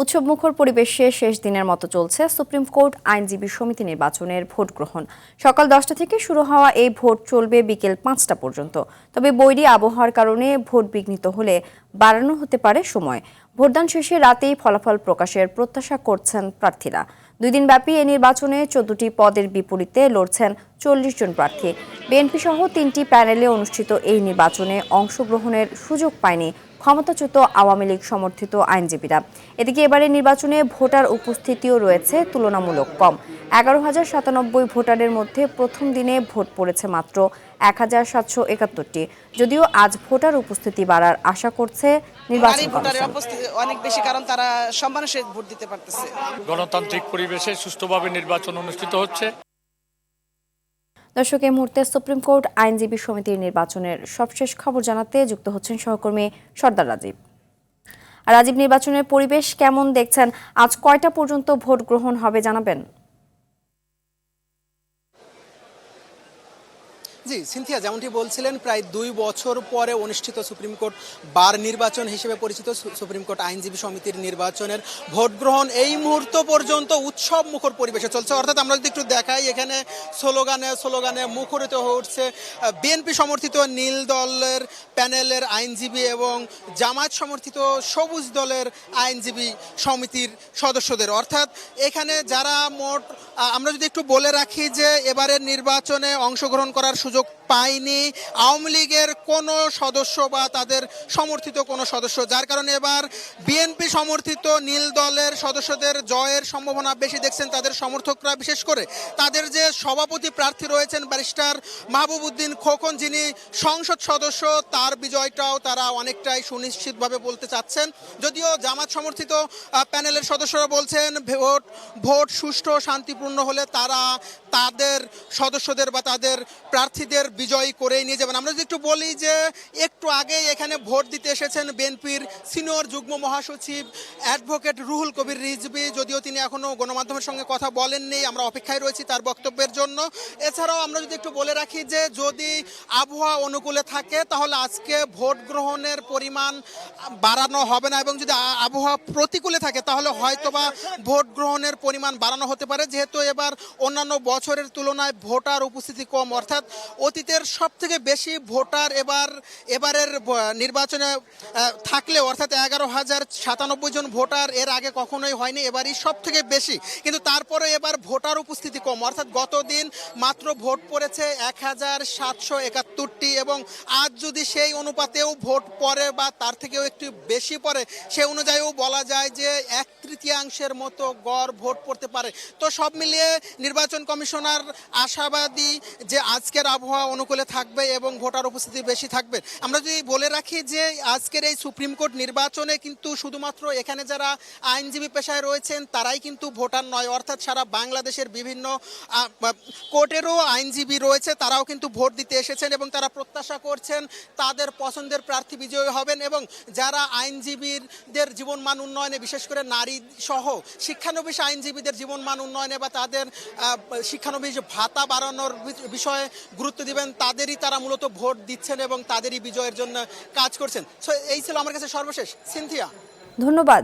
উৎসবমুখর পরিবেশে শেষ দিনের মতো চলছে সুপ্রিম কোর্ট আইনজীবী সমিতি নির্বাচনের ভোট গ্রহণ। সকাল 10টা থেকে শুরু হওয়া এই ভোট চলবে বিকেল 5টা পর্যন্ত। তবে বৈরী আবহাওয়ার কারণে ভোট বিঘ্নিত হলে বাড়ানো হতে পারে সময়। ভোটদান শেষে রাতেই ফলাফল প্রকাশের প্রত্যাশা করছেন প্রার্থীরা। 2 দিনব্যাপী এই নির্বাচনে 14টি পদের বিপরীতে লড়ছেন 40 জন প্রার্থী। বিএনপি সহ 3টি প্যানেলে অনুষ্ঠিত এই নির্বাচনে অংশগ্রহণের সুযোগ পায়নি ক্ষমতাচ্যুত আওয়ামী লীগ সমর্থিত আইনজীবীরা। এদিকে এবারে নির্বাচনে ভোটার উপস্থিতিও রয়েছে তুলনামূলক কম। 11,097 ভোটারের মধ্যে প্রথম দিনে ভোট পড়েছে মাত্র 1,771টি। যদিও আজ ভোটার উপস্থিতি বাড়ার আশা করছে নির্বাচন কমিশন। অনেক বেশি, কারণ তারা সম্মানের সাথে ভোট দিতে পারতেছে। গণতান্ত্রিক পরিবেশে সুষ্ঠুভাবে নির্বাচন অনুষ্ঠিত হচ্ছে। দর্শক, এই মুহূর্তে সুপ্রিম কোর্ট আইনজীবী সমিতির নির্বাচনের সবশেষ খবর জানাতে যুক্ত হচ্ছেন সহকর্মী সর্দার রাজীব। আর রাজীব, নির্বাচনের পরিবেশ কেমন দেখছেন? আজ কয়টা পর্যন্ত ভোট গ্রহণ হবে জানাবেন? জি সিনথিয়া, যেমনটি বলছিলেন, প্রায় 2 বছর পরে অনুষ্ঠিত সুপ্রিম কোর্ট বার নির্বাচন হিসেবে পরিচিত সুপ্রিম কোর্ট আইনজীবী সমিতির নির্বাচনের ভোট গ্রহণ এই মুহূর্ত পর্যন্ত উৎসব মুখর পরিবেশে চলছে। অর্থাৎ আমরা যদি একটু দেখাই, এখানে স্লোগানে মুখরিত হয়ে উঠছে বিএনপি সমর্থিত নীল দলের প্যানেলের আইনজীবী এবং জামায়াত সমর্থিত সবুজ দলের আইনজীবী সমিতির সদস্যদের। অর্থাৎ এখানে যারা মোট, আমরা যদি একটু বলে রাখি যে এবারের নির্বাচনে অংশগ্রহণ করার সুযোগ পায়নি আওয়ামী লীগের কোনো সদস্য বা তাদের সমর্থিত কোনো সদস্য, যার কারণে এবার বিএনপি সমর্থিত নীল দলের সদস্যদের জয়ের সম্ভাবনা বেশি দেখছেন তাদের সমর্থকরা। বিশেষ করে তাদের যে সভাপতি প্রার্থী রয়েছেন ব্যারিস্টার মাহবুব উদ্দিন খোকন, যিনি সংসদ সদস্য, তার বিজয়টাও তারা অনেকটাই সুনিশ্চিতভাবে বলতে চাচ্ছেন। যদিও জামাত সমর্থিত প্যানেলের সদস্যরা বলছেন ভোট সুষ্ঠু শান্তিপূর্ণ হলে তারা তাদের সদস্যদের বা তাদের প্রার্থীদের বিজয়ী করেই নিয়ে যাবেন। আমরা যদি একটু বলি যে একটু আগেই এখানে ভোট দিতে এসেছেন বিএনপির সিনিয়র যুগ্ম মহাসচিব অ্যাডভোকেট রুহুল কবির রিজভী, যদিও তিনি এখনও গণমাধ্যমের সঙ্গে কথা বলেননি, আমরা অপেক্ষায় রয়েছি তার বক্তব্যের জন্য। এছাড়াও আমরা যদি একটু বলে রাখি যে যদি আবহাওয়া অনুকূলে থাকে তাহলে আজকে ভোট গ্রহণের পরিমাণ বাড়ানো হবে না, এবং যদি আবহাওয়া প্রতিকূলে থাকে তাহলে হয়তোবা ভোট গ্রহণের পরিমাণ বাড়ানো হতে পারে, যেহেতু এবার অন্যান্য বছরের তুলনায় ভোটার উপস্থিতি কম। অর্থাৎ অতীতের সব থেকে বেশি ভোটার এবারের নির্বাচনে থাকলেও, অর্থাৎ 11,097 জন ভোটার এর আগে কখনোই হয়নি, এবারই সব থেকে বেশি। কিন্তু তারপরে এবার ভোটার উপস্থিতি কম, অর্থাৎ গতদিন মাত্র ভোট পড়েছে 1,771টি, এবং আজ যদি সেই অনুপাতেও ভোট পড়ে বা তার থেকেও একটু বেশি পড়ে, সে অনুযায়ীও বলা যায় যে 1/3 মতো গড় ভোট পড়তে পারে। তো সব মিলিয়ে নির্বাচন কমিশনার আশাবাদী যে আজকের আবহাওয়া অনুকূলে থাকবে এবং ভোটার উপস্থিতি বেশি থাকবে। আমরা যদি বলে রাখি যে আজকের এই সুপ্রিম কোর্ট নির্বাচনে কিন্তু শুধুমাত্র এখানে যারা আইনজীবী পেশায় রয়েছেন তারাই কিন্তু ভোটার নয়, অর্থাৎ সারা বাংলাদেশের বিভিন্ন কোর্টেরও আইনজীবী রয়েছে, তারাও কিন্তু ভোট দিতে এসেছেন এবং তারা প্রত্যাশা করছেন তাদের পছন্দের প্রার্থী বিজয়ী হবেন। এবং যারা আইনজীবীদের জীবনমান উন্নয়নে, বিশেষ করে নারী সহ শিক্ষানবিশ আইনজীবীদের জীবনমান উন্নয়নে বা তাদের শিক্ষানবিশ ভাতা বাড়ানোর বিষয়ে গুরুত্ব দিবেন, তাদেরই তারা মূলত ভোট দিচ্ছেন এবং তাদেরই বিজয়ের জন্য কাজ করছেন। সো এই ছিল আমার কাছে সর্বশেষ। সিনথিয়া, ধন্যবাদ।